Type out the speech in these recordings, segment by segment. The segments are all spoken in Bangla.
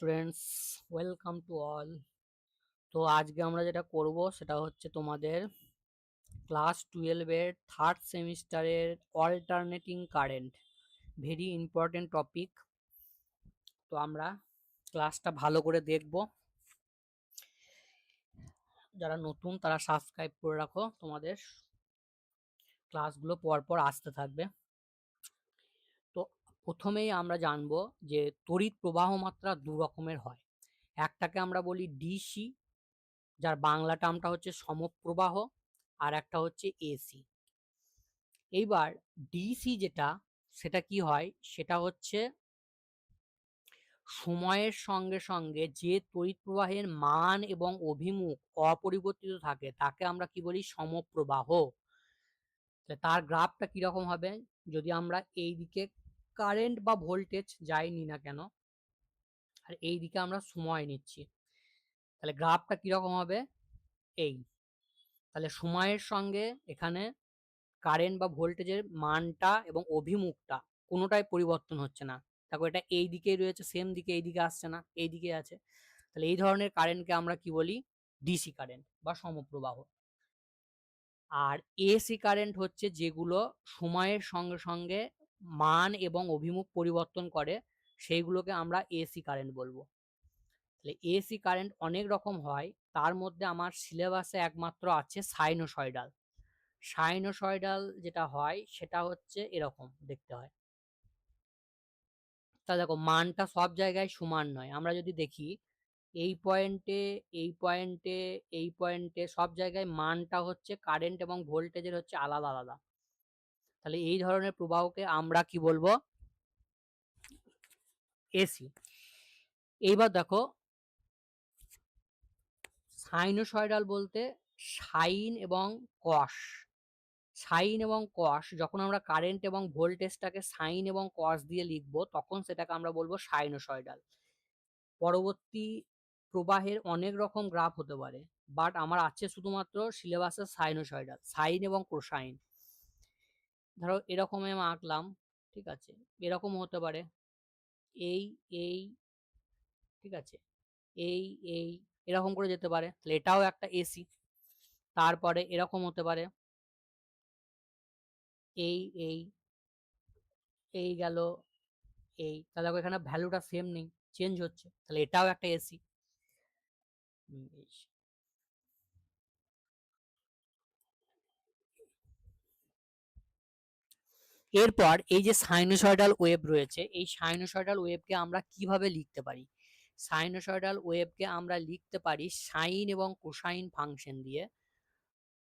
Students, welcome to all. তো আজকে আমরা যেটা করব সেটা হচ্ছে তোমাদের ক্লাস 12-এর থার্ড সেমিস্টারের alternating current, very important topic. তো আমরা ক্লাসটা ভালো করে দেখব। যারা নতুন তারা সাবস্ক্রাইব করে রাখো, তোমাদের ক্লাসগুলো পরপর আসতে থাকবে। তো প্রথমেই আমরা জানবো যে তড়িৎ প্রবাহ মাত্রা দু রকমের হয়। একটাকে আমরা বলি ডিসি, যার বাংলা টার্মটা হচ্ছে সমপ্রবাহ, আর একটা হচ্ছে এসি। এইবার ডিসি যেটা, সেটা কি হয়, সেটা হচ্ছে সময়ের সঙ্গে সঙ্গে যে তড়িৎ প্রবাহের মান এবং অভিমুখ অপরিবর্তিত থাকে তাকে আমরা কি বলি, সমপ্রবাহ। তার গ্রাফটা কিরকম হবে, যদি আমরা এই দিকে কারেন্ট বা ভোল্টেজ যাই নি না কেন, আর এই দিকে আমরা সময় নিচ্ছি, তাহলে গ্রাফটা কিরকম হবে, এই। তাহলে সময়ের সঙ্গে এখানে কারেন্ট বা ভোল্টেজের মানটা এবং অভিমুখটা কোনোটাই পরিবর্তন হচ্ছে না। দেখো এটা এই দিকেই রয়েছে, সেম দিকে, এই দিকে আসছে না, এই দিকে আছে। তাহলে এই ধরনের কারেন্টকে আমরা কি বলি, ডিসি কারেন্ট বা সমপ্রবাহ। আর এসি কারেন্ট হচ্ছে যেগুলো সময়ের সঙ্গে সঙ্গে মান এবং অভিমুখ পরিবর্তন করে, সেইগুলোকে আমরা এসি কারেন্ট বলবো। তাহলে এসি কারেন্ট অনেক রকম হয়, তার মধ্যে আমার সিলেবাসে একমাত্র আছে সাইনোসয়েডাল। সাইনোসয়েডাল যেটা হয় সেটা হচ্ছে এরকম দেখতে হয়। তা দেখো মানটা সব জায়গায় সমান নয়। আমরা যদি দেখি এই পয়েন্টে, এই পয়েন্টে, এই পয়েন্টে সব জায়গায় মানটা হচ্ছে কারেন্ট এবং ভোল্টেজের হচ্ছে আলাদা আলাদা। তাহলে এই ধরনের প্রবাহকে আমরা কি বলবো, এসি। এইবার দেখো সাইনোসয়েডাল বলতে সাইন এবং কস। সাইন এবং কস, যখন আমরা কারেন্ট এবং ভোল্টেজটাকে সাইন এবং কস দিয়ে লিখবো তখন সেটাকে আমরা বলবো সাইনোসয়েডাল। পরবর্তী প্রবাহের অনেক রকম গ্রাফ হতে পারে, বাট আমার আছে শুধুমাত্র সিলেবাসের সাইনোসয়েডাল, সাইন এবং কোসাইন। ধরো এরকম আমি আঁকলাম, ঠিক আছে, এরকম হতে পারে, এই এই, ঠিক আছে, এই এই, এরকম করে যেতে পারে, তাহলে এটাও একটা এসি। তারপরে এরকম হতে পারে, এই এই, এই গেল, এই, তাহলে এখানে ভ্যালুটা সেম নেই, চেঞ্জ হচ্ছে, তাহলে এটাও একটা এসি। এরপর এই যে সাইনোসয়েডাল ওয়েভ রয়েছে, এই সাইনোসয়েডাল ওয়েভকে আমরা কিভাবে লিখতে পারি, সাইনোসয়েডাল ওয়েভকে আমরা লিখতে পারি সাইন এবং কোসাইন ফাংশন দিয়ে।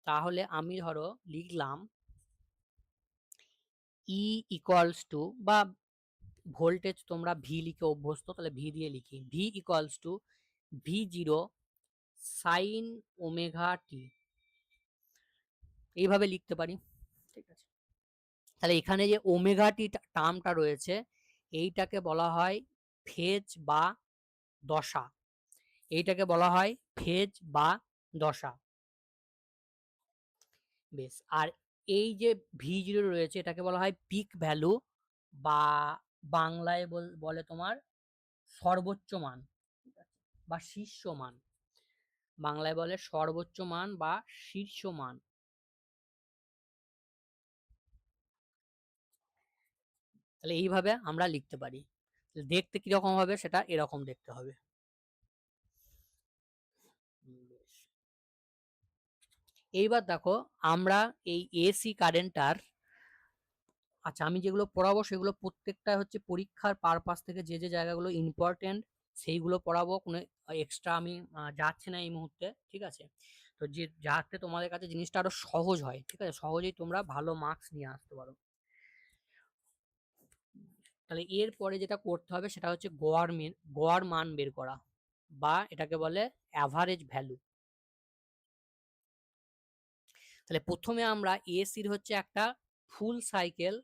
তাহলে আমি ধরো লিখলাম ই ইকুয়ালস টু, বা ভোল্টেজ তোমরা ভি লিখে অভ্যস্ত, তাহলে ভি দিয়ে লিখি, V equals to V0 sine omega t, এইভাবে লিখতে পারি। ঠিক আছে, তাহলে এখানে যে ওমেগা টি টার্মটা রয়েছে, এইটাকে বলা হয় ফেজ বা দশা, এইটাকে বলা হয় ফেজ বা দশা। বেশ, আর এই যে V0 রয়েছে এটাকে বলা হয় পিক ভ্যালু, বা বাংলায় বলে তোমার সর্বোচ্চ মান, ঠিক আছে, বা শীর্ষ মান। বাংলায় বলে সর্বোচ্চ মান বা শীর্ষ মান। তাহলে এইভাবে আমরা লিখতে পারি। দেখতে কিরকম হবে, সেটা এরকম দেখতে হবে। এইবার দেখো আমরা এই এসি কারেন্টটার, আচ্ছা আমি যেগুলো পড়াবো সেগুলো প্রত্যেকটা হচ্ছে পরীক্ষার পারপাস থেকে যে যে জায়গাগুলো ইম্পর্টেন্ট সেইগুলো পড়াবো, কোনো এক্সট্রা আমি যাচ্ছি না এই মুহূর্তে, ঠিক আছে। তো যে যাতে তোমাদের কাছে জিনিসটা আরো সহজ হয়, ঠিক আছে, সহজেই তোমরা ভালো মার্কস নিয়ে আসতে পারো। তাহলে এরপরে যেটা করতে হবে সেটা হচ্ছে গড় মান বের করা, বা এটাকে বলে অ্যাভারেজ ভ্যালু। তাহলে প্রথমে আমরা এসির হচ্ছে একটা ফুল সাইকেল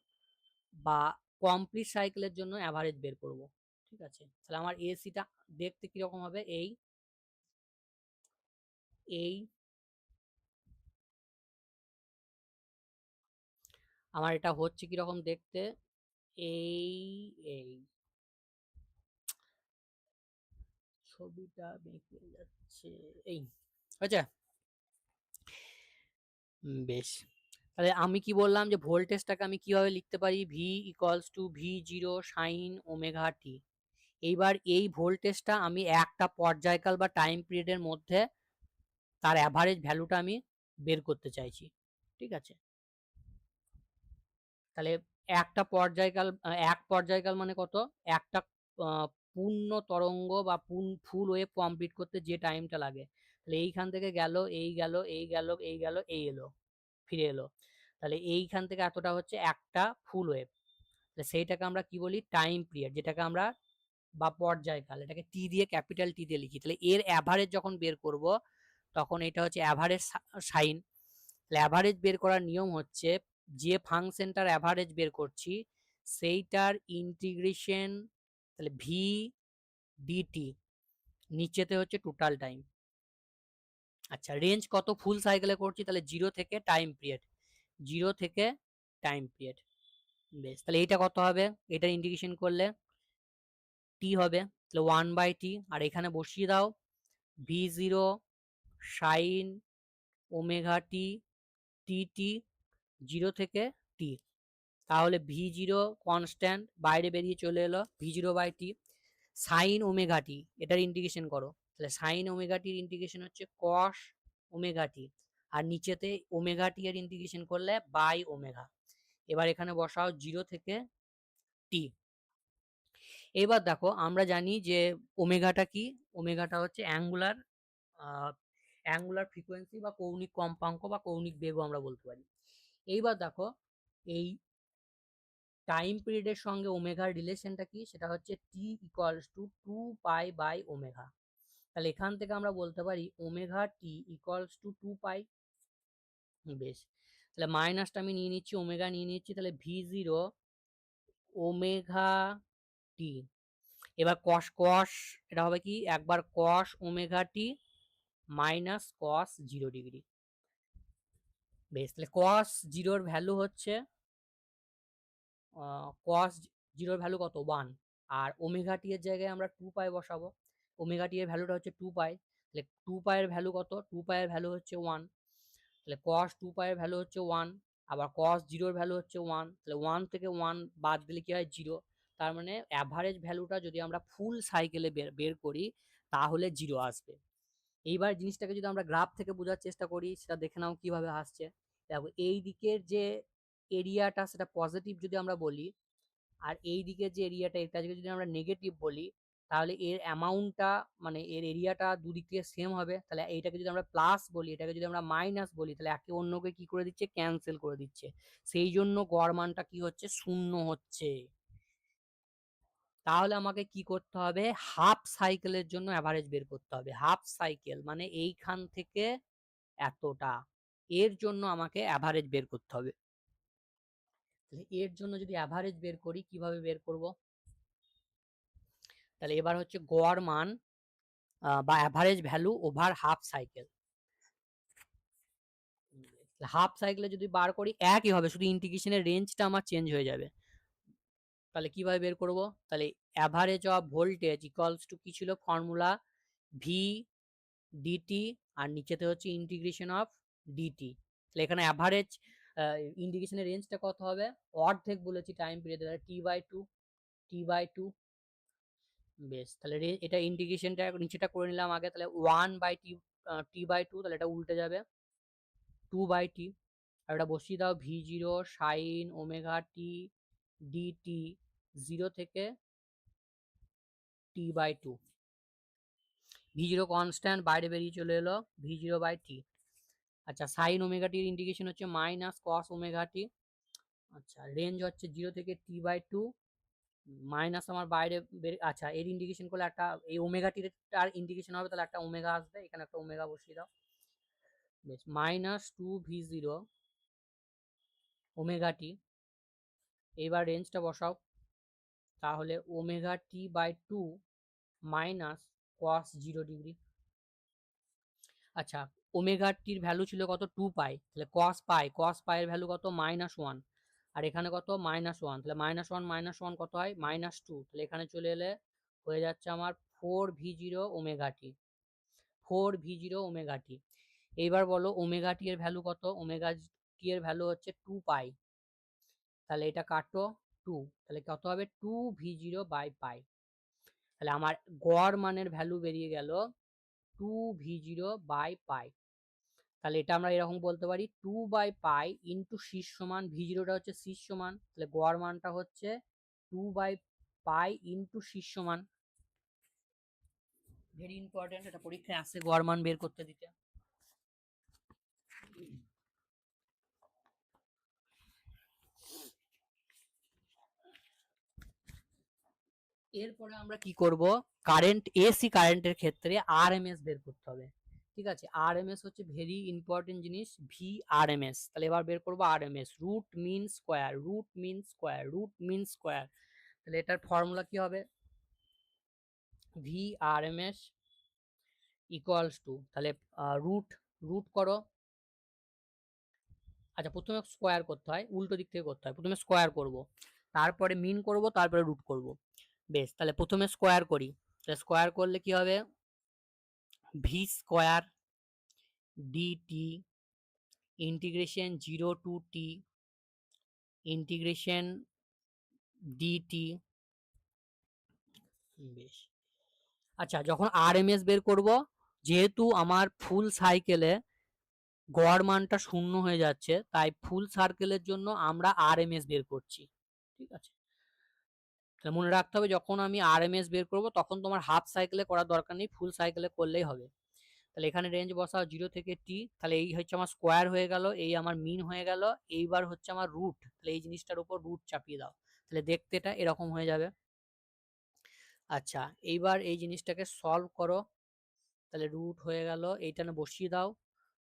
বা কমপ্লিট সাইকেলের জন্য অ্যাভারেজ বের করব, ঠিক আছে। তাহলে আমার এসিটা দেখতে কিরকম হবে, এই এই আমার এটা হচ্ছে কিরকম দেখতে, এই এই, ছবিটা বেঁকে যাচ্ছে, এই হয়েছে। বেশ, তাহলে আমি কি বললাম যে ভোল্টেজটাকে আমি কিভাবে লিখতে পারি, V equals to V zero sine omega t. এইবার এই ভোল্টেজটা আমি একটা পর্যায়কাল বা টাইম পিরিয়ডের মধ্যে তার অ্যাভারেজ ভ্যালুটা আমি বের করতে চাইছি, ঠিক আছে। তাহলে একটা পর্যায়কাল, এক পর্যায়কাল মানে কত, একটা পূর্ণ তরঙ্গ বা ফুল ওয়েভ কমপ্লিট করতে যে টাইমটা লাগে। তাহলে এইখান থেকে গেল, এই গেল, এই গেল, এই গেল, এই এলো, ফিরে এলো, তাহলে এইখান থেকে এতটা হচ্ছে একটা ফুল ওয়েভ। সেইটাকে আমরা কি বলি, টাইম পিরিয়ড, যেটাকে আমরা বা পর্যায়কাল, এটাকে টি দিয়ে, ক্যাপিটাল টি দিয়ে লিখি। তাহলে এর অ্যাভারেজ যখন বের করব তখন এটা হচ্ছে অ্যাভারেজ সাইন। অ্যাভারেজ বের করার নিয়ম হচ্ছে যে ফাংশনটার অ্যাভারেজ বের করছি সেইটার ইন্টিগ্রেশন, তাহলে ভি ডিটি, নিচেতে হচ্ছে টোটাল টাইম। আচ্ছা, রেঞ্জ কত, ফুল সাইকেলে করছি, তাহলে জিরো থেকে টাইম পিরিয়ড, জিরো থেকে টাইম পিরিয়ড। বেশ, তাহলে এইটা কত হবে, এটার ইন্টিগ্রেশন করলে টি হবে, তাহলে 1/t, আর এখানে বসিয়ে দাও ভি জিরো সাইন ওমেগা টি, টি টি, জিরো থেকে টি। তাহলে ভি জিরো কনস্ট্যান্ট বাইরে বেরিয়ে চলে এলো, V zero by t. Sine omega t, এটার ইন্টিগ্রেশন করো, তাহলে সাইন ওমেগা টির ইন্টিগ্রেশন হচ্ছে কস ওমেগা টি, আর নিচেতে ওমেগা টি এর ইন্টিগ্রেশন করলে বাই ওমেগা। এবার এখানে বসাও জিরো থেকে টি। এবার দেখো আমরা জানি যে ওমেগাটা কি, ওমেগাটা হচ্ছে অ্যাঙ্গুলার ফ্রিকোয়েন্সি বা কৌণিক কম্পাঙ্ক বা কৌণিক বেগও আমরা বলতে পারি। এইবার দেখো এই টাইম পিরিয়ডের সঙ্গে ওমেগার রিলেশনটা কি, সেটা হচ্ছে টি ইকুয়ালস টু 2π/ω। তাহলে এখান থেকে আমরা বলতে পারি ওমেগা টি ইকুয়ালস টু 2π। বেশ, তাহলে মাইনাসটা আমি নিয়ে নিচ্ছি, ওমেগা নিয়ে নিচ্ছি, তাহলে ভি জিরো ওমেগা টি। এবার কস কস, এটা হবে কি, একবার কস omega t minus cos 0 degree. বেশ, তাহলে কস জিরোর ভ্যালু হচ্ছে কস জিরোর ভ্যালু কত, 1, আর ওমেগা টি এর জায়গায় আমরা 2π বসাবো। ওমেগা টি এর ভ্যালুটা হচ্ছে 2π, তাহলে 2π এর ভ্যালু কত, 2π এর ভ্যালু হচ্ছে 1, তাহলে কস 2π এর ভ্যালু হচ্ছে 1, আবার কস জিরোর ভ্যালু হচ্ছে 1, তাহলে 1 থেকে 1 বাদ দিলে কি হয়, 0। তার মানে অ্যাভারেজ ভ্যালুটা যদি আমরা ফুল সাইকেলে বের করি তাহলে 0 আসবে। এইবার জিনিসটাকে যদি আমরা গ্রাফ থেকে বোঝার চেষ্টা করি, সেটা দেখে নাও কিভাবে আসছে। দেখো এই দিকের যে এরিয়াটা সেটা পজিটিভ যদি আমরা বলি, আর এই দিকের যে এরিয়াটা এটাকে যদি আমরা নেগেটিভ বলি, তাহলে এর অ্যামাউন্টটা মানে এর এরিয়াটা দুদিক থেকে সেম হবে। তাহলে এইটাকে যদি আমরা প্লাস বলি, এটাকে যদি আমরা মাইনাস বলি, তাহলে একে অন্যকে কি করে দিচ্ছে, ক্যান্সেল করে দিচ্ছে। সেই জন্য গড় মানটা কি হচ্ছে, 0 হচ্ছে। তাহলে আমাকে কি করতে হবে, হাফ সাইকেলের জন্য অ্যাভারেজ বের করতে হবে। হাফ সাইকেল মানে এইখান থেকে এতটা, এর জন্য আমাকে অ্যাভারেজ বের করতে হবে। এর জন্য যদি অ্যাভারেজ বের করি, কিভাবে বের করব, তাহলে এবার হচ্ছে গড় মান বা average value over half cycle. Half সাইকেলে যদি বার করি একই হবে, শুধু ইন্টিগ্রেশনের রেঞ্জটা আমার চেঞ্জ হয়ে যাবে। তাহলে কিভাবে বের করব, তাহলে average of voltage equals to কি ছিল ফর্মুলা, ভি ডিটি, আর নিচেতে হচ্ছে ইন্টিগ্রেশন অফ ডিটি। তাহলে এখানে অ্যাভারেজ ইন্টিগ্রেশনের রেঞ্জটা কত হবে, অর্ধেক বলেছি time period, T by two. বেশ, তাহলে এটা ইন্টিগ্রেশনটা নিচেটা করে নিলাম আগে, তাহলে 1/টি/2, তাহলে এটা উল্টে যাবে 2/t, আর এটা বসিয়ে দাও V zero sine omega T DT, 0 থেকে টি/2। ভি জিরো কনস্ট্যান্ট বাইরে বেরিয়ে চলে এলো, ভি0/টি। আচ্ছা, সাইন ওমেগা টির ইন্টিগ্রেশন হচ্ছে মাইনাস কস ওমেগা টি। আচ্ছা, রেঞ্জ হচ্ছে 0 থেকে টি/2, মাইনাস আমার বাইরে আচ্ছা এর ইন্ডিকেশন করলে একটা এই ওমেগা টির আর ইন্ডিকেশন হবে, তাহলে একটা ওমেগা আসবে, এখানে একটা ওমেগা বসিয়ে দাও। বেশ, -2v0 ওমেগা টি। এবার রেঞ্জটা বসাও, তাহলে ওমেগা টি/2 মাইনাস কস 0 ডিগ্রি। আচ্ছা, ওমেগা টির ভ্যালু ছিল কত, 2π, তাহলে কস পাই এর ভ্যালু কত, -1, আর এখানে কত, -1, তাহলে -1 কত হয়, -2, তাহলে এখানে চলে এলে হয়ে যাচ্ছে আমার 4v0 omega t, 4v0 omega t. এইবার বলো ওমেগা টি এর ভ্যালু কত? ওমেগা টি এর ভ্যালু হচ্ছে 2 পাই, তাহলে এটা কাটো 2, তাহলে কত হবে 2v0 বাই পাই। তাহলে আমার গড় মানের ভ্যালু বেরিয়ে গেল 2v0 বাই পাই। তাহলে এটা আমরা এরকম বলতে পারি 2 বাই পাই ইন্টু শীর্ষ সমান, v0টা হচ্ছে শীর্ষ মান, তাহলে গড় মানটা হচ্ছে 2 বাই পাই ইন্টু শীর্ষ মান। ভেরি ইম্পর্টেন্ট, এটা পরীক্ষায় আসে গড় মান বের করতে দিতে। এরপরে আমরা কি করব, কারেন্ট এসি কারেন্টের ক্ষেত্রে আরএমএস বের করতে হবে। ঠিক আছে, আরএমএস হচ্ছে ভেরি ইম্পর্টেন্ট জিনিস, ভিআরএমএস। তাহলে এবার বের করব RMS, root mean square, root mean square, root mean square. তাহলে এটার ফর্মুলা কি হবে, ভিআরএমএস ইকুয়ালস টু, তাহলে রুট রুট করো। আচ্ছা প্রথমে স্কোয়ার করতে হয়, উল্টো দিক থেকে করতে হয়, প্রথমে স্কোয়ার করব, তারপরে মিন করব, তারপরে রুট করব। বেশ, তাহলে প্রথমে স্কোয়ার করি, তাহলে স্কোয়ার করলে কি হবে, V square dt integration 0 to T integration dt. বেশ, আচ্ছা যখন আরএমএস বের করব, যেহেতু আমার ফুল সাইকেলে গড় মানটা 0 হয়ে যাচ্ছে, তাই ফুল সার্কেলের জন্য আমরা আরএমএস বের করছি। ঠিক আছে, তাহলে মনে রাখতে হবে যখন আমি আরএমএস বের করব তখন তোমার হাফ সাইকেলে করার দরকার নেই, ফুল সাইকেলে করলেই হবে। তাহলে এখানে রেঞ্জ বসাও 0 থেকে টি, তাহলে এই হচ্ছে আমার স্কোয়ার হয়ে গেল, এই আমার মিন হয়ে গেল, এইবার হচ্ছে আমার রুট, তাহলে এই জিনিসটার উপর রুট চাপিয়ে দাও, তাহলে দেখতে এটা এরকম হয়ে যাবে। আচ্ছা এইবার এই জিনিসটাকে সলভ করো, তাহলে রুট হয়ে গেল, এইটা না বসিয়ে দাও,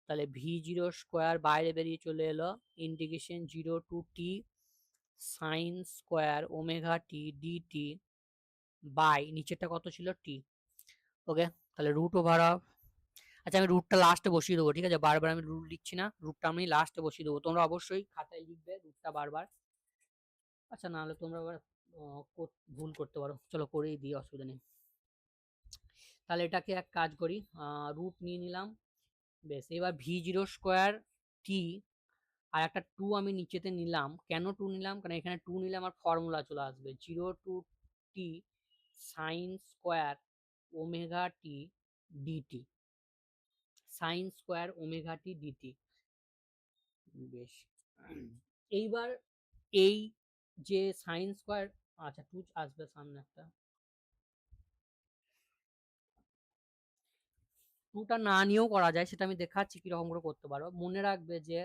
তাহলে v0 স্কোয়ার বাইরে বেরিয়ে চলে এলো, integration 0 to T sine square omega T dt by নিচেরটা কত ছিল টি। ওকে, তাহলে রুট ওভার অফ, আচ্ছা আমি রুটটা লাস্টে বসিয়ে দেবো, ঠিক আছে, বারবার আমি রুট লিখছি না, রুটটা আমি লাস্টে বসিয়ে দেবো, তোমরা অবশ্যই খাতায় লিখবে রুটটা বারবার। আচ্ছা নাহলে তোমরা আবার ভুল করতে পারো, চলো করেই দিই, অসুবিধা নেই। তাহলে এটাকে এক কাজ করি, রুট নিয়ে নিলাম। বেশ, এবার v0 স্কোয়ার টি আর একটা 2 আমি নিচেতে নিলাম, কেন 2 নিলাম, কারণ এখানে 2 নিলে আমার ফর্মুলা চলে আসবে 0 to T sine square omega T DT, sign square omega T DT. বেশ, এইবার এই যে সাইন স্কোয়ার, আচ্ছা 2 আসবে সামনে একটা, 2টা না নিয়েও করা যায়, সেটা আমি দেখাচ্ছি কিরকম করে করতে পারো। মনে রাখবে যে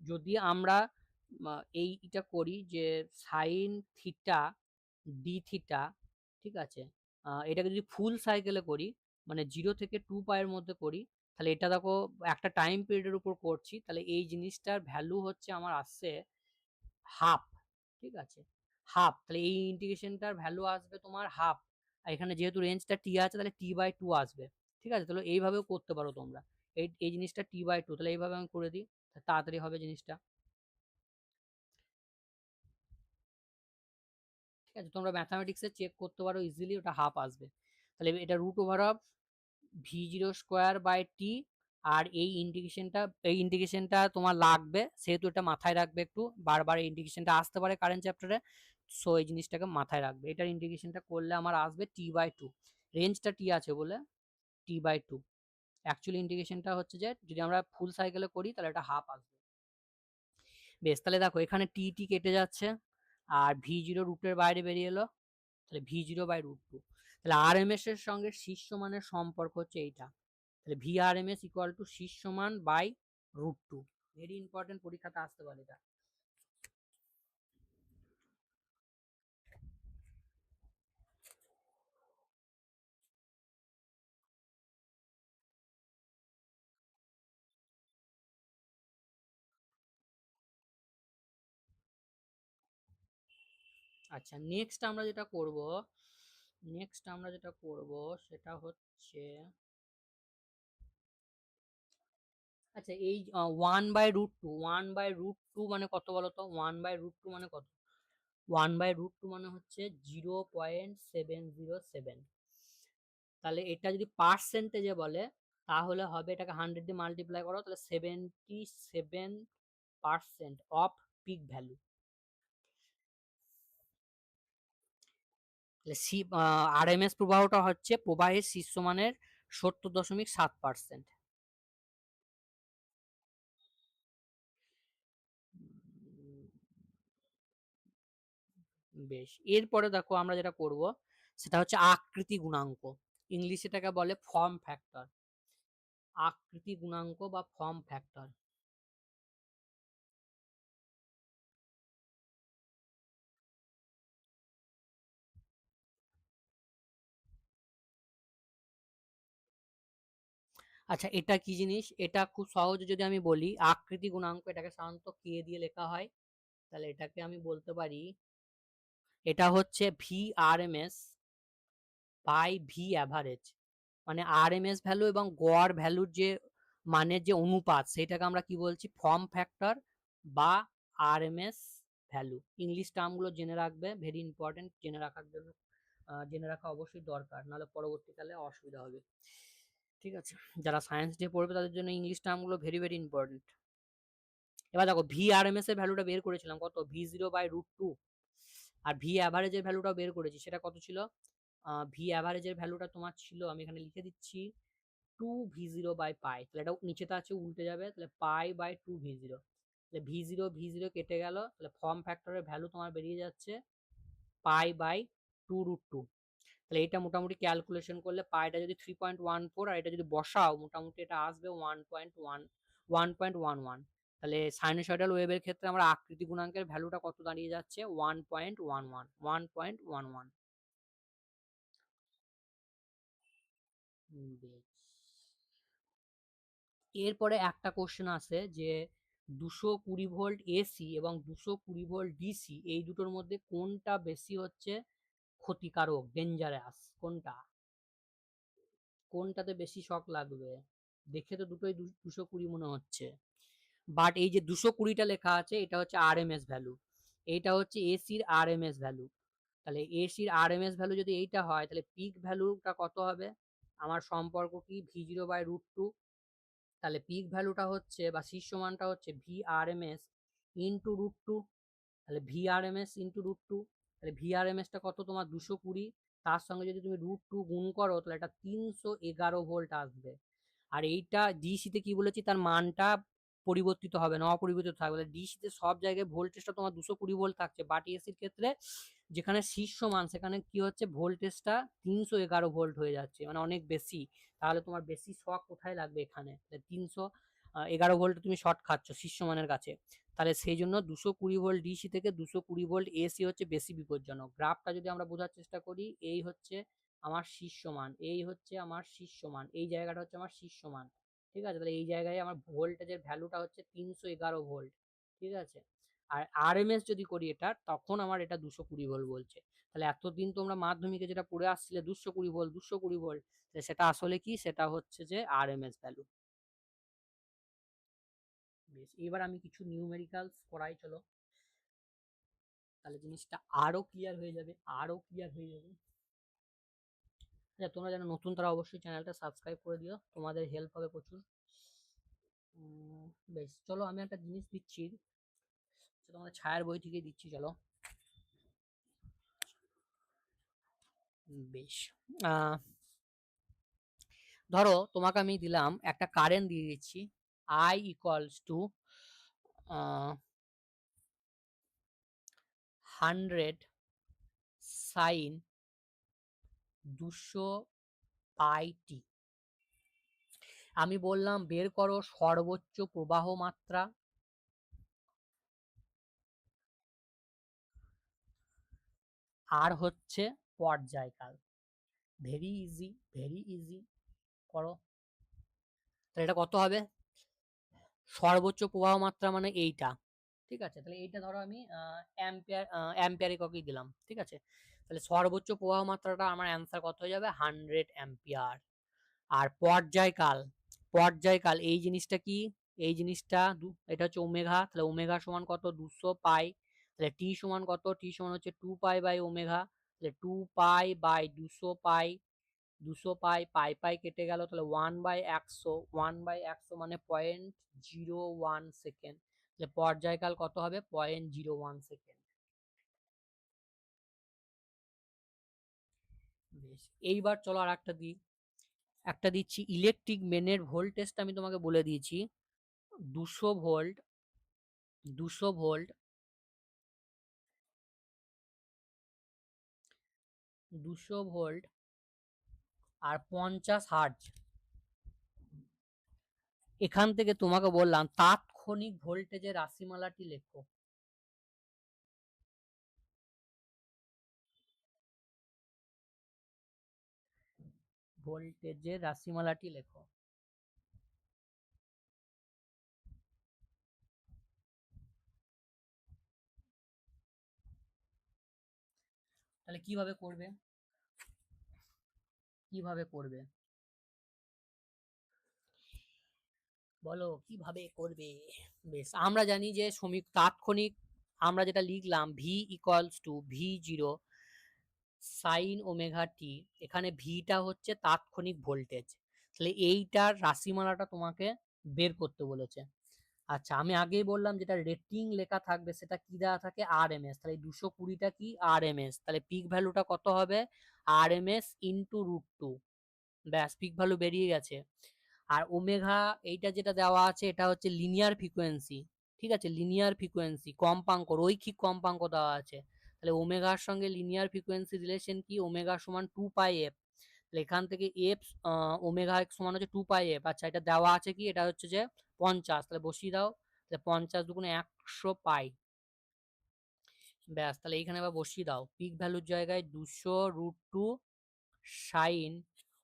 যদি আমরা এইটা করি যে সাইন থিটা ডি থিটা, ঠিক আছে, এটাকে যদি ফুল সাইকেলে করি, মানে 0 থেকে 2 পায়ের মধ্যে করি, তাহলে এটা দেখো একটা টাইম পিরিয়ডের উপর করছি, তাহলে এই জিনিসটার ভ্যালু হচ্ছে আমার আসছে হাফ। ঠিক আছে, হাফ, তাহলে এই ইন্টিগ্রেশনটার ভ্যালু আসবে তোমার হাফ, আর এখানে যেহেতু রেঞ্জটা টি আছে তাহলে টি বাই টু আসবে। ঠিক আছে, তাহলে এইভাবেও করতে পারো তোমরা, এই জিনিসটা টি বাই টু, তাহলে এইভাবে আমি করে দিই, তাড়াতাড়ি হবে জিনিসটা। ঠিক আছে, তোমরা ম্যাথামেটিক্সে চেক করতে পারো ইজিলি, ওটা হাফ আসবে। তাহলে এটা root over of v0 square by T, আর এই ইন্টিগ্রেশনটা তোমার লাগবে, সেহেতু এটা মাথায় রাখবে, একটু বারবার এই ইন্টিগ্রেশনটা আসতে পারে কারেন্ট চ্যাপ্টারে, সো এই জিনিসটাকে মাথায় রাখবে। এটার ইন্টিগ্রেশনটা করলে আমার আসবে টি বাই টু, রেঞ্জটা টি আছে বলে টি বাই টু, অ্যাকচুয়ালি ইন্টিগ্রেশনটা হচ্ছে যে যদি আমরা ফুল সাইকেলে করি তাহলে এটা হাফ আসবে। বেশ, তাহলে দেখো এখানে টি টি কেটে যাচ্ছে, আর v0 রুটের বাইরে বেরিয়ে এলো, তাহলে v0 বাই রুট টু, তাহলে আরএমএস এর সঙ্গে শীর্ষ মানের সম্পর্ক হচ্ছে এইটা, তাহলে ভিআরএমএস ইকুয়াল টু শীর্ষ মান by root two. Very important, পরীক্ষাতে আসতে পারে এটা। আচ্ছা নেক্সট আমরা যেটা করব সেটা হচ্ছে, আচ্ছা এই 1/√2, 1/√2 মানে কত বলতো, 1/√2 মানে কত, 1/√2 মানে হচ্ছে 0.707, তাহলে এটা যদি পার্সেন্টেজে বলে তাহলে হবে, এটাকে 100 দিয়ে মাল্টিপ্লাই করো তাহলে 77% অফ পিক ভ্যালু। আরএমএস প্রবাহটা হচ্ছে প্রবাহের শীর্ষমানের 70.7%। বেশ, এরপরে দেখো আমরা যেটা করব সেটা হচ্ছে আকৃতি গুণাঙ্ক, ইংলিশে এটাকে বলে ফর্ম ফ্যাক্টর। আকৃতি গুণাঙ্ক বা ফর্ম ফ্যাক্টর। আচ্ছা, এটা কি জিনিস? এটা খুব সহজে যদি আমি বলি, আকৃতি গুণাঙ্ক এটাকে সাধারণত কে দিয়ে লেখা হয়, তাহলে এটাকে আমি বলতে পারি এটা হচ্ছে VRMS বাই ভি অ্যাভারেজ। মানে আরএমএস ভ্যালু এবং গড় ভ্যালুর যে মানের যে অনুপাত, সেটাকে আমরা কি বলছি? ফর্ম ফ্যাক্টর বা আরএমএস ভ্যালু। ইংলিশ টার্মগুলো জেনে রাখবে, ভেরি ইম্পর্টেন্ট, জেনে রাখার জন্য জেনে রাখা অবশ্যই দরকার, নাহলে পরবর্তীকালে অসুবিধা হবে। ঠিক আছে, যারা সায়েন্স নিয়ে পড়বে তাদের জন্য ইংলিশ টার্মগুলো ভেরি ভেরি ইম্পর্টেন্ট। এবার দেখো VRMS এর ভ্যালুটা বের করেছিলাম কত, V0/√2, আর ভি অ্যাভারেজের ভ্যালুটাও বের করেছি, সেটা কত ছিল? ভি অ্যাভারেজের ভ্যালুটা তোমার ছিল, আমি এখানে লিখে দিচ্ছি, 2V0/পাই। তাহলে এটা নিচেতে আছে, উল্টে যাবে, তাহলে পাই/2V0। তাহলে V0 কেটে গেল, তাহলে ফর্ম ফ্যাক্টরের ভ্যালু তোমার বেরিয়ে যাচ্ছে পাই/2√2। তাহলে এটা মোটামুটি ক্যালকুলেশন করলে পাইটা যদি 3.14 আর এটা যদি বসাও, মোটামুটি এটা আসবে 1.11। তাহলে সাইনোসয়েডাল ওয়েভের ক্ষেত্রে আমরা আকৃতি গুণাঙ্কের ভ্যালুটা কত দাঁড়িয়ে যাচ্ছে? 1.11। এরপরে একটা কোশ্চেন আছে যে 220 ভোল্ট এসি এবং 220 ভোল্ট ডিসি, এই দুটোর মধ্যে কোনটা বেশি হচ্ছে ক্ষতিকারক, ডেঞ্জারাস? কোনটাতে বেশি শক লাগবে? দেখে তো দুটোই 220 মনে হচ্ছে, বাট এই যে 220টা লেখা আছে এটা হচ্ছে আরএমএস ভ্যালু, এইটা হচ্ছে এসির আরএমএস ভ্যালু। তাহলে এসির আরএমএস ভ্যালু যদি এইটা হয়, তাহলে পিক ভ্যালুটা কত হবে? আমার সম্পর্ক কি? V0/√2। তাহলে পিক ভ্যালুটা হচ্ছে বা শীর্ষমানটা হচ্ছে VRMS/√2। তাহলে VRMS/√2, তাহলে VRMS টা কত তোমার? 220, তার সঙ্গে যদি তুমি √2 গুণ করো তাহলে এটা 311 ভোল্ট আসবে। আর এইটা ডিসিতে কি বলেছি, তার মানটা পরিবর্তিত হবে না, অপরিবর্তিত থাকবে। ডিসিতে সব জায়গায় ভোল্টেজটা তোমার 220 ভোল্ট থাকছে, বাট এসির ক্ষেত্রে যেখানে শীর্ষ মান সেখানে কি হচ্ছে, ভোল্টেজটা 311 ভোল্ট হয়ে যাচ্ছে, মানে অনেক বেশি। তাহলে তোমার বেশি শক কোথায় লাগবে? এখানে 311 ভোল্ট তুমি শর্ট খাচ্ছ শীর্ষ মানের কাছে। তাহলে সেই জন্য 220 ভোল্ট ডিসি থেকে 220 ভোল্ট এসি হচ্ছে বেশি বিপজ্জনক। গ্রাফটা যদি আমরা বোঝার চেষ্টা করি, এই হচ্ছে আমার শীর্ষমান, এই হচ্ছে আমার শীর্ষমান, এই জায়গাটা হচ্ছে আমার শীর্ষমান। ঠিক আছে, তাহলে এই জায়গায় আমার ভোল্টেজের ভ্যালুটা হচ্ছে 311 ভোল্ট। ঠিক আছে, আর আরএমএস যদি করি এটা, তখন আমার এটা 220 ভোল্ট বলছে। তাহলে এতদিন তোমরা মাধ্যমিকে যেটা পড়ে আসছিলে 220 ভোল্ট 220 ভোল্ট, সেটা আসলে কি? সেটা হচ্ছে যে আরএমএস ভ্যালু। বেশ, এবার আমি কিছু নিউমেরিক্যালস করাই, চলো, তাহলে জিনিসটা আরো ক্লিয়ার হয়ে যাবে, আরো ক্লিয়ার হয়ে যাবে। আচ্ছা, তোমরা যারা নতুন তারা অবশ্যই চ্যানেলটা সাবস্ক্রাইব করে দিও, তোমাদের হেল্প হবে প্রচুর। বেশ, চলো আমি একটা জিনিস দিচ্ছি, তোমাদের ছায়ার বই থেকে দিচ্ছি, চলো। বেশ, ধরো তোমাকে আমি দিলাম একটা কারেন্ট দিয়ে দিচ্ছি, I ইকুয়ালস টু 100 সাইন 200 পাই টি। আমি বললাম বের করো সর্বোচ্চ প্রবাহ মাত্রা আর হচ্ছে পর্যায়কাল। ভেরি ইজি, ভেরি ইজি, করো। তাহলে এটা কত হবে? সর্বোচ্চ প্রবাহ মাত্রা মানে এইটা। ঠিক আছে, তাহলে এইটা ধরো আমি অ্যাম্পিয়ার এককেই দিলাম। ঠিক আছে, তাহলে সর্বোচ্চ প্রবাহ মাত্রাটা আমার অ্যান্সার কত হয়ে যাবে? 100 অ্যাম্পিয়ার। আর পর্যায়কাল, পর্যায়কাল এই জিনিসটা কি? এই জিনিসটা এটা হচ্ছে ওমেগা, তাহলে ওমেগা সমান কত? 200 পাই। তাহলে টি সমান কত? টি সমান হচ্ছে 2 পাই বাই ওমেগা, তাহলে 2 পাই বাই 200 পাই 200 পাই, পাই কেটে গেল, তাহলে 1/100, 1/100 মানে 0.01 সেকেন্ড। তাহলে পর্যায়কাল কত হবে? 0.01 সেকেন্ড। বেশ, এইবার চলো আর একটা দিচ্ছি। ইলেকট্রিক মেনের ভোল্টেজটা আমি তোমাকে বলে দিয়েছি, 200 ভোল্ট, 200 ভোল্ট, 200 ভোল্ট আর 50 হার্জ। এখান থেকে তোমাকে বললাম তাৎক্ষণিক ভোল্টেজের রাশিমালাটি লেখো। ভোল্টেজের রাশিমালাটি লেখো। তাহলে কিভাবে করবে? কিভাবে করবে বলো, কিভাবে করবে? বেশ, আমরা জানি যে তাৎক্ষণিক আমরা যেটা লিখলাম V equals to V0 sine omega T, এখানে ভিটা হচ্ছে তাৎক্ষণিক ভোল্টেজ। তাহলে এইটার রাশিমালাটা তোমাকে বের করতে বলেছে। আচ্ছা, আমি আগেই বললাম যেটা রেটিং লেখা থাকবে সেটা কি দেওয়া থাকে? RMS। তাহলে 220টা কি? RMS। তাহলে পিক ভ্যালুটা কত হবে? RMS into √2। ব্যাস, পিক ভ্যালু বেরিয়ে গেছে। আর ওমেগা এইটা যেটা দেওয়া আছে এটা হচ্ছে লিনিয়ার ফ্রিকোয়েন্সি, ঠিক আছে? লিনিয়ার ফ্রিকোয়েন্সি কম্পাঙ্ক, রৈখিক কম্পাঙ্ক দেওয়া আছে। তাহলে ওমেগার সঙ্গে লিনিয়ার ফ্রিকোয়েন্সি রিলেশন কি? ওমেগা সমান 2πf। তাহলে এখান থেকে এফ ওমেগা সমান হচ্ছে 2πf। আচ্ছা, এটা দেওয়া আছে কি? এটা হচ্ছে যে 50। তাহলে বসিয়ে দাও। তাহলে 50 দুগুণে 100 পাই। ব্যাস, তাহলে এইখানে আবার বসিয়ে দাও। পিক ভ্যালুর জায়গায় 200√2 সাইন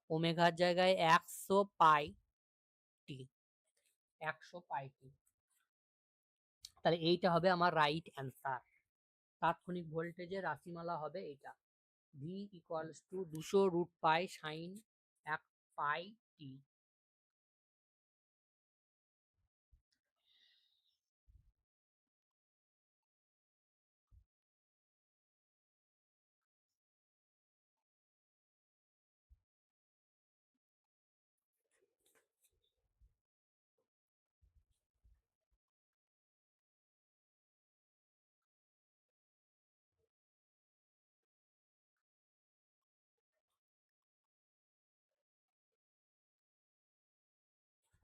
ওমেগার জায়গায় 100 পাই টি, 100 পাই টি। তাহলে এইটা হবে আমার রাইট অ্যান্সার। তাৎক্ষণিক ভোল্টেজের রাশিমালা হবে এইটা, ভি ইকুয়ালস টু 200√পাই সাইন 1 পাই টি।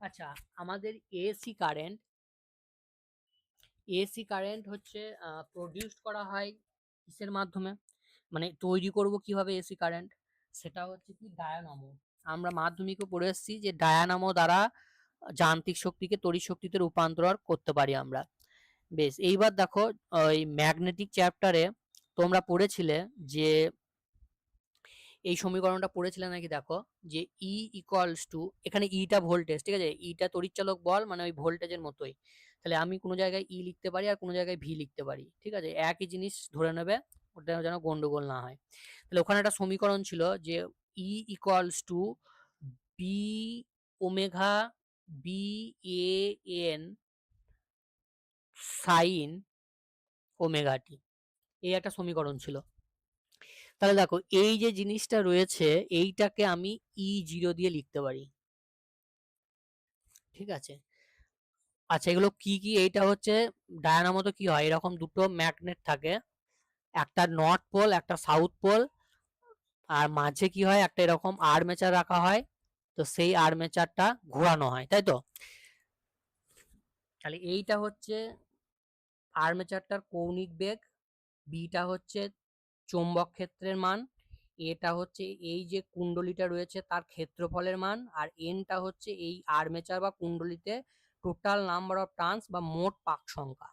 আচ্ছা, আমাদের এসি কারেন্ট হচ্ছে প্রডিউসড করা হয় কিসের মাধ্যমে, মানে তৈরি করব কিভাবে এসি কারেন্ট? সেটা হচ্ছে কি ডায়ানামো। আমরা মাধ্যমিকে পড়ে এসেছি যে ডায়ানামো দ্বারা যান্ত্রিক শক্তিকে তড়িৎ শক্তিতে রূপান্তর করতে পারি আমরা। বেশ, এইবার দেখো, ওই ম্যাগনেটিক চ্যাপ্টারে তোমরা পড়েছিলে যে এই সমীকরণটা পড়েছিলে নাকি? দেখো যে ই ইকুয়ালস টু, এখানে ইটা ভোল্টেজ, ঠিক আছে? ইটা তড়িৎচালক বল, মানে ওই ভোল্টেজের মতোই। তাহলে আমি কোনো জায়গায় ই লিখতে পারি আর কোনো জায়গায় ভি লিখতে পারি, ঠিক আছে? একই জিনিস ধরে নেবে, ওটা যেন গন্ডগোল না হয়। তাহলে ওখানে একটা সমীকরণ ছিল যে E equals to B omega B A N sine omega T, এই একটা সমীকরণ ছিল। তাহলে দেখো এই যে জিনিসটা রয়েছে এইটাকে আমি E0 দিয়ে লিখতে পারি, ঠিক আছে? আচ্ছা, এগুলো কি কি? এইটা হচ্ছে ডায়নামোতে কি হয়, এরকম দুটো ম্যাগনেট থাকে, একটা নর্থ পোল একটা সাউথ পোল, আর মাঝে কি হয়, একটা এরকম আর্মেচার রাখা হয়। তো সেই আর্মেচারটা ঘোরানো হয়, তাই তো? তাহলে এইটা হচ্ছে আর্মেচারটার কৌণিক বেগ, বিটা হচ্ছে চৌম্বক ক্ষেত্রের মান, এটা হচ্ছে এই যে কুণ্ডলীটা রয়েছে তার ক্ষেত্রফলের মান, আর এনটা হচ্ছে এই আর্মেচার বা কুণ্ডলীতে টোটাল নাম্বার অফ টার্নস বা মোট পাক সংখ্যা।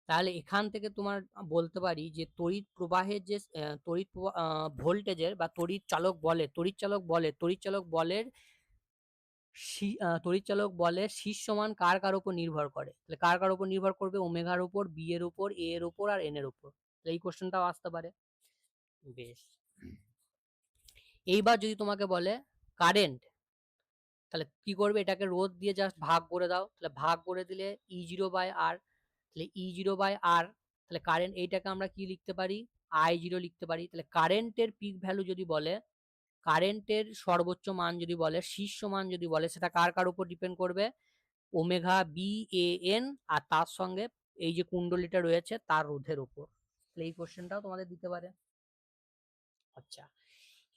তাহলে এখান থেকে তোমার বলতে পারি যে তড়িৎ প্রবাহের যে ভোল্টেজের বা তড়িৎচালক বলের শীর্ষমান কার কার উপর নির্ভর করে? তাহলে কার কার উপর নির্ভর করবে? ওমেগার উপর, বি এর উপর, এ এর উপর আর এন এর উপর। এই কোশ্চেনটাও আসতে পারে। বেশ, এইবার যদি তোমাকে বলে কারেন্ট, তাহলে কি করবে? এটাকে রোধ দিয়ে জাস্ট ভাগ করে দাও। তাহলে ভাগ করে দিলে E0/R। তাহলে E0/R, তাহলে কারেন্ট এইটাকে আমরা কি লিখতে পারি? I0 লিখতে পারি। তাহলে কারেন্টের পিক ভ্যালু যদি বলে, কারেন্টের সর্বোচ্চ মান যদি বলে, শীর্ষ মান যদি বলে, সেটা কার উপর ডিপেন্ড করবে? ওমেগা BAN আর তার সঙ্গে এই যে কুণ্ডলীটা রয়েছে তার রোধের উপর। এই কোশ্চেনটাও তোমাদের দিতে পারে। আচ্ছা,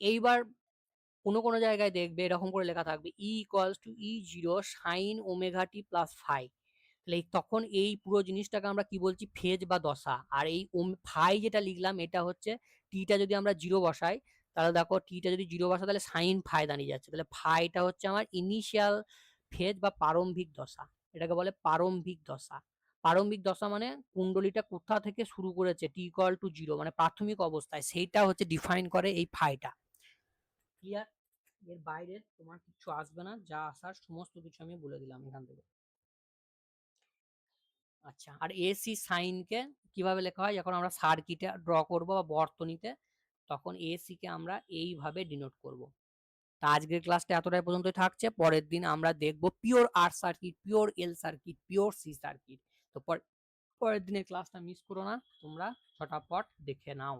এইবার কোনো জায়গায় দেখবে এরকম করে লেখা থাকবে E=E0 sin omega t plus phi. তাহলে তখন এই পুরো জিনিসটাকে আমরা কি বলছি? ফেজ বা দশা। আর এই ফাই যেটা লিখলাম এটা হচ্ছে, টিটা যদি আমরা 0 বসাই, তাহলে দেখো টিটা যদি 0 বসাই তাহলে সাইন ফাই দাঁড়িয়ে যাচ্ছে। তাহলে ফাইটা হচ্ছে আমার ইনিশিয়াল ফেজ বা প্রারম্ভিক দশা। এটাকে বলে প্রারম্ভিক দশা। প্রারম্ভিক দশা মানে কুণ্ডলীটা কোথা থেকে শুরু করেছে, T=0 মানে প্রাথমিক অবস্থায়, সেইটা হচ্ছে ডিফাইন করে এই ফাইটা। ক্লিয়ার? এর বাইরে তোমার কিছু আসবে না, যা আসার সমস্ত কিছু আমি বলে দিলাম এখান থেকে। আচ্ছা, আর এসি সাইনকে কিভাবে লেখা হয়? যখন আমরা সার্কিটে ড্র করব বা বর্তনীতে, তখন এসি কে আমরা এইভাবে ডিনোট করব। তা আজকের ক্লাসটা এতটাই পর্যন্তই থাকছে। পরের দিন আমরা দেখব পিওর আর সার্কিট, পিওর এল সার্কিট, পিওর সি সার্কিট। তো পরের দিনের ক্লাসটা মিস করো না, তোমরা ঝটাপট দেখে নাও।